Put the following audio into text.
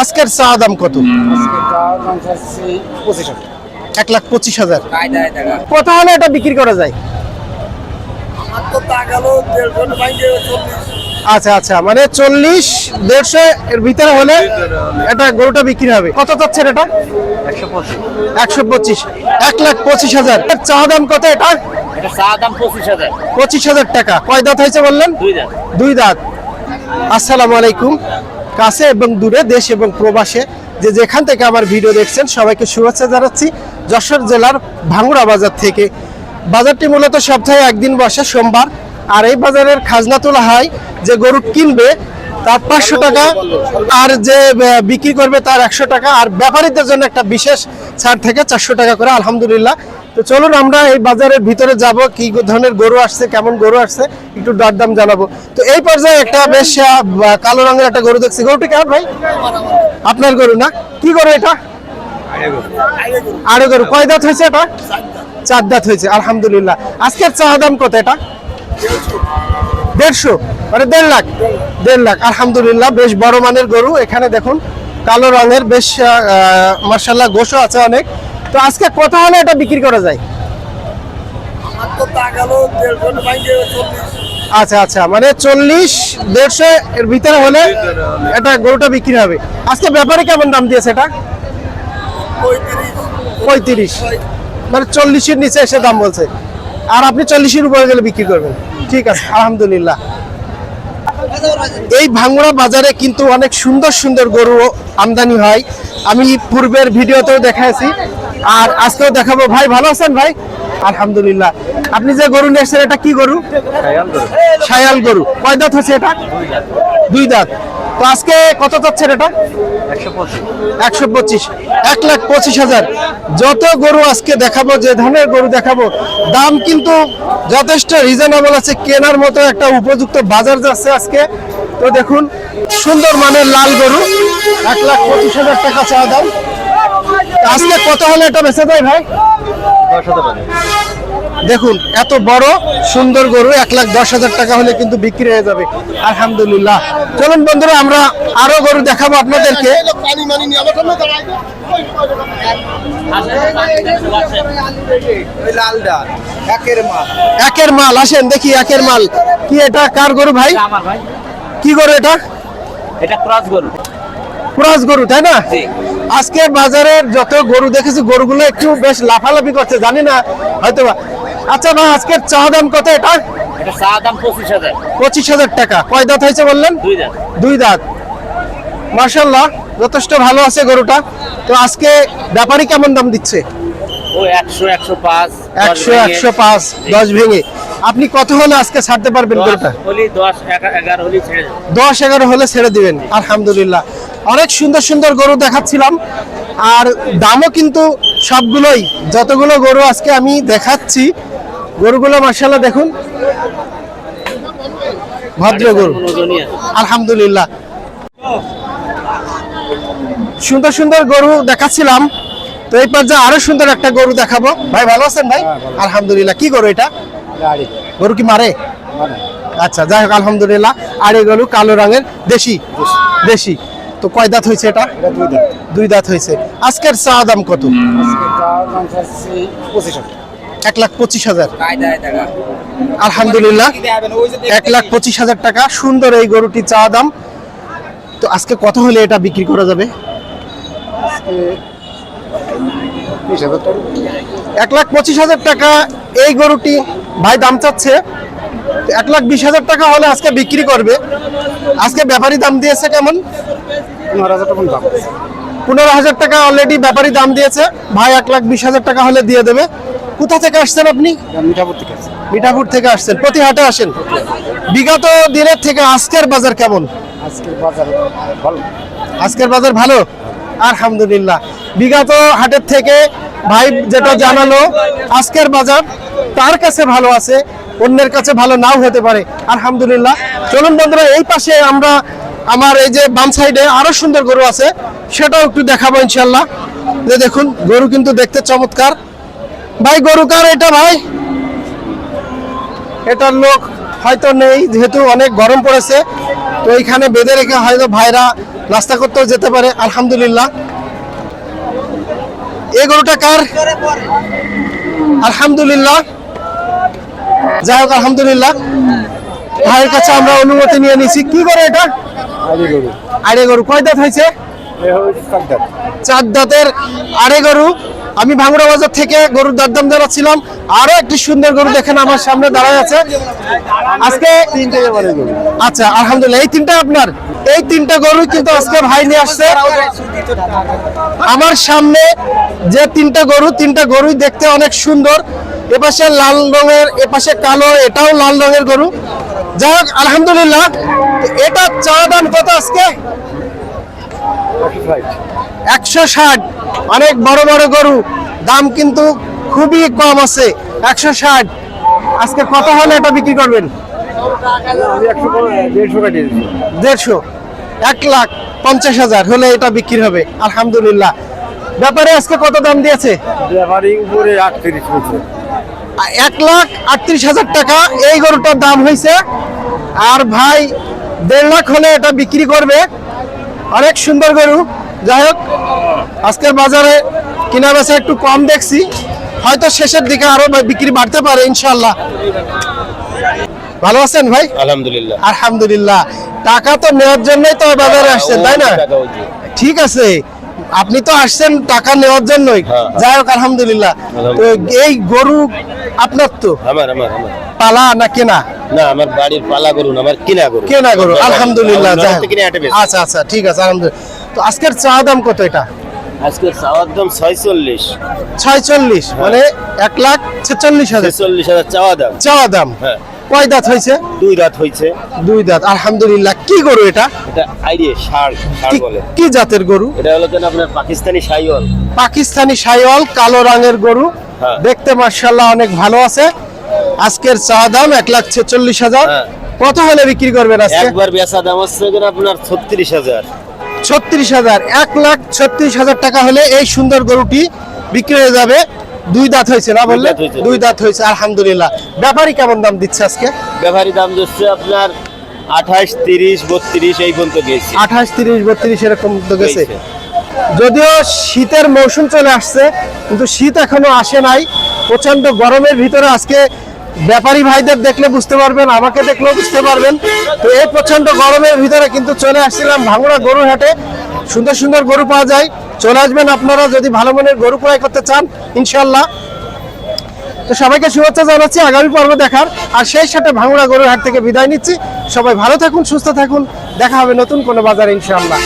আজকের চা দাম কত? আজকে চাওয়ার দাম চাচ্ছি 25,000 টাকা। 1,25,000। কত হলে এটা বিক্রি করা যায়? আমার তো টাকা হলো 1.5 ভাঙে 40। আচ্ছা আচ্ছা, মানে 40-150 এর ভিতরে হলে এটা গরুটা বিক্রি হবে। কত চাচ্ছেন এটা? 125। 125। 1,25,000। এর চা দাম কত এটা? এটা চা দাম 25,000। 25,000 টাকা। কয় দাঁত হয়েছে বললেন? 2 দাঁত। 2 দাঁত। আসসালামু আলাইকুম। কাছে এবং দূরে, দেশ এবং প্রবাসে যে যেখান থেকে আমার ভিডিও দেখছেন সবাইকে শুভেচ্ছা জানাচ্ছি যশোর জেলার ভাঙ্গুড়া বাজার থেকে। বাজারটি মূলত সপ্তাহে একদিন বসে, সোমবার। আর এই বাজারের খাজনা তোলা হয় যে গরু কিনবে তার 500 টাকা, আর যে বিক্রি করবে তার 100 টাকা, আর ব্যাপারীদের জন্য একটা বিশেষ ছাড় থেকে 400 টাকা করে। আলহামদুলিল্লাহ। তো চলুন আমরা এই বাজারের ভিতরে যাব, কি ধরনের গরু আসছে, কেমন গরু আসছে একটু দরদাম জানাবো। তো এই পর্যায়ে একটা বেশ কালো রঙের একটা গরু দেখছি। গরুটি কেমন ভাই? আপনার গরু না? কি গরু এটা? আরে গরু। কয় দাঁত হয়েছে এটা? 4 দাঁত হয়েছে। আলহামদুলিল্লাহ। আজকের চা দাম কত এটা? 150, মানে 1.5 লাখ। 1.5 লাখ। আলহামদুলিল্লাহ, বেশ বড় মানের গরু। এখানে দেখুন কালো রঙের, বেশ মার্শাল্লাহ গোশও আছে অনেক। তো আজকে কত হলে এটা বিক্রি করা যায়? আমার তো টাকা হলো 1.5 ভাঙে 40। আচ্ছা আচ্ছা, মানে 40-150 এর ভিতরে হলে এটা গরুটা বিক্রি হবে। আজকে ব্যাপারে কেমন দাম দিয়েছে এটা? 35। মানে 40-এর নিচে এসে দাম বলছে। আর আপনি 40-এর উপরে গেলে বিক্রি করবেন। ঠিক আছে, আলহামদুলিল্লাহ। এই ভাঙ্গুড়া বাজারে কিন্তু অনেক সুন্দর সুন্দর গরু আমদানি হয়। আমি পূর্বের ভিডিওতেও দেখাইছি, আর আজকেও দেখাবো। ভাই ভালো আছেন ভাই? আলহামদুলিল্লাহ। আপনি যে গরু নিয়ে এসেছেন এটা কি গরু? শায়াল গরু। কয় দাঁত হচ্ছে এটা? 2 দাঁত। তো আজকে কত চাচ্ছেন এটা? 125। 1,25,000। যত গরু আজকে দেখাবো, যে ধরনের গরু দেখাবো, দাম কিন্তু যথেষ্ট রিজনেবল আছে, কেনার মতো একটা উপযুক্ত বাজার যাচ্ছে আজকে। তো দেখুন সুন্দর মানের লাল গরু, 1,25,000 টাকা চাওয়া দাম। আজকে কত হলে এটা বেচা যায় ভাই? দেখুন এত বড় সুন্দর গরু 1,10,000 টাকা হলে কিন্তু বিক্রি হয়ে যাবে। আলহামদুলিল্লাহ। চলুন বন্ধুরা, আমরা আরো গরু দেখাবো আপনাদেরকে। একের মাল আসেন দেখি। একের মাল কি? এটা কার গরু ভাই? আমার ভাই। কি গরু এটা? এটা ক্রস গরু। ক্রস গরু, তাই না? জি। আজকে বাজারের যত গরু দেখেছি গরুগুলো একটু বেশ লাফালাফি করছে, জানি না হয়তোবা। আচ্ছা ভাই, আজকের চা দাম কত এটা? এটা চা দাম 25,000। 25,000 টাকা। কয় দাঁত হয়েছে বললেন? 2 দাঁত। 2 দাঁত। মাশাআল্লাহ, যথেষ্ট ভালো আছে গরুটা। তো আজকে ব্যাপারী কেমন দাম দিচ্ছে? ও 100, 105, 100, 105, 10 ভেঙে। আপনি কত হলে আজকে ছাড়তে পারবেন গরুটা? 10, 11 হলি ছেড়ে দেব। 10-11 হলে ছেড়ে দিবেন। আলহামদুলিল্লাহ। অনেক সুন্দর সুন্দর গরু দেখাচ্ছিলাম, আর দামও কিন্তু সবগুলোই, যতগুলো গরু আজকে আমি দেখাচ্ছি, গরুগুলো মাশাআল্লাহ দেখুন, ভদ্র গরু। আলহামদুলিল্লাহ। সুন্দর সুন্দর গরু দেখাচ্ছিলাম। তো এই পর্যায়ে আরো সুন্দর একটা গরু দেখাবো। ভাই ভালো আছেন ভাই? আলহামদুলিল্লাহ। কি গরু এটা? গরু কি মারে? আচ্ছা, যাই হোক আলহামদুলিল্লাহ। আর এই গরু কালো রঙের, দেশি। দেশি। তো কয় দাঁত হয়েছে এটা? 2 দাঁত হয়েছে। আজকের চা দাম কত? আজকে চাওয়ার দাম চাচ্ছি 25,000 টাকা। 1,25,000। আলহামদুলিল্লাহ। 1,25,000 টাকা। সুন্দর এই গরুটি চা দাম। তো আজকে কত হলে এটা বিক্রি করা যাবে? আজকে 20,000 টাকা। 1,25,000 টাকা এই গরুটি ভাই দাম চাচ্ছে। 1,20,000 টাকা হলে আজকে বিক্রি করবে। আজকে ব্যাপারী দাম দিয়েছে কেমন? 15,000 টাকা দাম। 15,000 টাকা অলরেডি ব্যাপারী দাম দিয়েছে। ভাই 1,20,000 টাকা হলে দিয়ে দেবে। কোথা থেকে আসছেন আপনি? মিঠাপুর থেকে আছে। মিঠাপুর থেকে আসছেন। প্রতি হাটে আসেন? বিগত দিনের থেকে আজকের বাজার কেমন? আজকের বাজার ভালো। আজকের বাজার ভালো। আলহামদুলিল্লাহ। বিগত হাটের থেকে ভাই যেটা জানালো, আজকের বাজার তার কাছে ভালো আছে, অন্যের কাছে ভালো নাও হতে পারে। আলহামদুলিল্লাহ। চলুন বন্ধুরা, এই পাশে আমরা, আমার এই যে বাম সাইডে আরো সুন্দর গরু আছে, সেটাও একটু দেখাবো ইনশাল্লাহ। যে দেখুন গরু কিন্তু দেখতে চমৎকার। ভাই গরু কার এটা ভাই? এটার লোক হয়তো নেই, যেহেতু অনেক গরম পড়েছে, তো এইখানে বেঁধে রেখে হয়তো ভাইরা নাস্তা করতেও যেতে পারে। আলহামদুলিল্লাহ। এই গরুটা কার? আলহামদুলিল্লাহ। যাই হোক আলহামদুলিল্লাহ, ভাইয়ের কাছে আমরা অনুমতি নিয়ে নিছি। কি করে এটা? আড়ে গরু। কয় দাঁত হয়েছে? 4 দাঁতের আড়ে গরু। আমি ভাঙ্গুড়া বাজার থেকে গরুর দরদাম জানাচ্ছিলাম। আরো একটি সুন্দর গরু দেখেন আমার সামনে দাঁড়ায় আছে। আজকে আচ্ছা আলহামদুলিল্লাহ, এই তিনটা আপনার? এই তিনটা গরু কিন্তু আজকে ভাই নিয়ে আসছে আমার সামনে। যে তিনটা গরুই দেখতে অনেক সুন্দর। এপাশে লাল রঙের, এপাশে কালো, এটাও লাল রঙের গরু। যাই হোক আলহামদুলিল্লাহ। এটা চা দাম কত আজকে? 160। অনেক বড় বড় গরু, দাম কিন্তু খুবই কম আছে। 160। আজকে কত হলে এটা বিক্রি করবেন? 150। 1,50,000 হলে এটা বিক্রি হবে। আলহামদুলিল্লাহ। ব্যাপারে আজকে কত দাম দিয়েছে? 1,38,000 টাকা এই গরুটার দাম হয়েছে। আর ভাই 1.5 লাখ হলে এটা বিক্রি করবে। অনেক সুন্দর গরু। যাই হোক আজকের বাজারে কিনা বেচা একটু কম দেখছি, হয়তো শেষের দিকে আরো বিক্রি বাড়তে পারে ইনশাআল্লাহ। ভালো আছেন ভাই? আলহামদুলিল্লাহ। আলহামদুলিল্লাহ। টাকা তো নেওয়ার জন্যই তো বাজারে আসছেন, তাই না? ঠিক আছে, আপনি তো আসছেন টাকা নেওয়ার জন্যই। যাই হোক আলহামদুলিল্লাহ। তো এই গরু আপনার তো? আমার পালা না কেনা? না, আমার বাড়ির পালা গরু না, আমার কিনা গরু। কেনা গরু। আলহামদুলিল্লাহ। আমার ননদ থেকে নিয়ে হাটে বেচি। আচ্ছা আচ্ছা, ঠিক আছে আলহামদুলিল্লাহ। তো আজকের চা দাম কত এটা? আজকে চাওয়ার দাম 46। 46 মানে 1,46,000 46,000 চাওয়া দাম। চাওয়া দাম। হ্যাঁ। কয় দাঁত হয়েছে? 2 দাঁত হয়েছে। 2 দাঁত। আলহামদুলিল্লাহ। কি গরু এটা? এটা আইডিয়া ষাঁড় বলে। কি জাতের গরু? এটা হলো কেন আপনার পাকিস্তানি শাহিওয়াল। পাকিস্তানি শাহিওয়াল, কালো রঙের গরু। হ্যাঁ। দেখতে মাশাআল্লাহ অনেক ভালো আছে। আজকের চা দাম 1,46,000। হ্যাঁ। কত হলে বিক্রি করবেন আজকে? একবার বেচা দাম হচ্ছে কেন আপনার 36,000। 36,000। 1,36,000 টাকা হলে এই সুন্দর গরুটি বিক্রি হয়ে যাবে। 2 দাঁত হয়েছে না বললে? 2 দাঁত হয়েছে। আলহামদুলিল্লাহ। ব্যাপারী কেমন দাম দিচ্ছে আজকে? ব্যাপারী দাম দিচ্ছে আপনার 28, 30, 32 এই পর্যন্ত গেছে। 28, 30, 32 এরকম তো গেছে। যদিও শীতের মৌসুম চলে আসছে, কিন্তু শীত এখনো আসে নাই। প্রচন্ড গরমের ভিতরে আজকে ব্যাপারী ভাইদের দেখলে বুঝতে পারবেন, আমাকে দেখলেও বুঝতে পারবেন। তো এই প্রচন্ড গরমের ভিতরে কিন্তু চলে আসছিলাম ভাঙ্গুড়া গরু হাটে। সুন্দর সুন্দর গরু পাওয়া যায়। চলে আসবেন আপনারা যদি ভালো মানের গরু ক্রয় করতে চান ইনশাল্লাহ। তো সবাইকে শুভেচ্ছা জানাচ্ছি আগামী পর্ব দেখার। আর সেই সাথে ভাঙ্গুড়া গরুর হাট থেকে বিদায় নিচ্ছি। সবাই ভালো থাকুন, সুস্থ থাকুন। দেখা হবে নতুন কোনো বাজারে ইনশাআল্লাহ।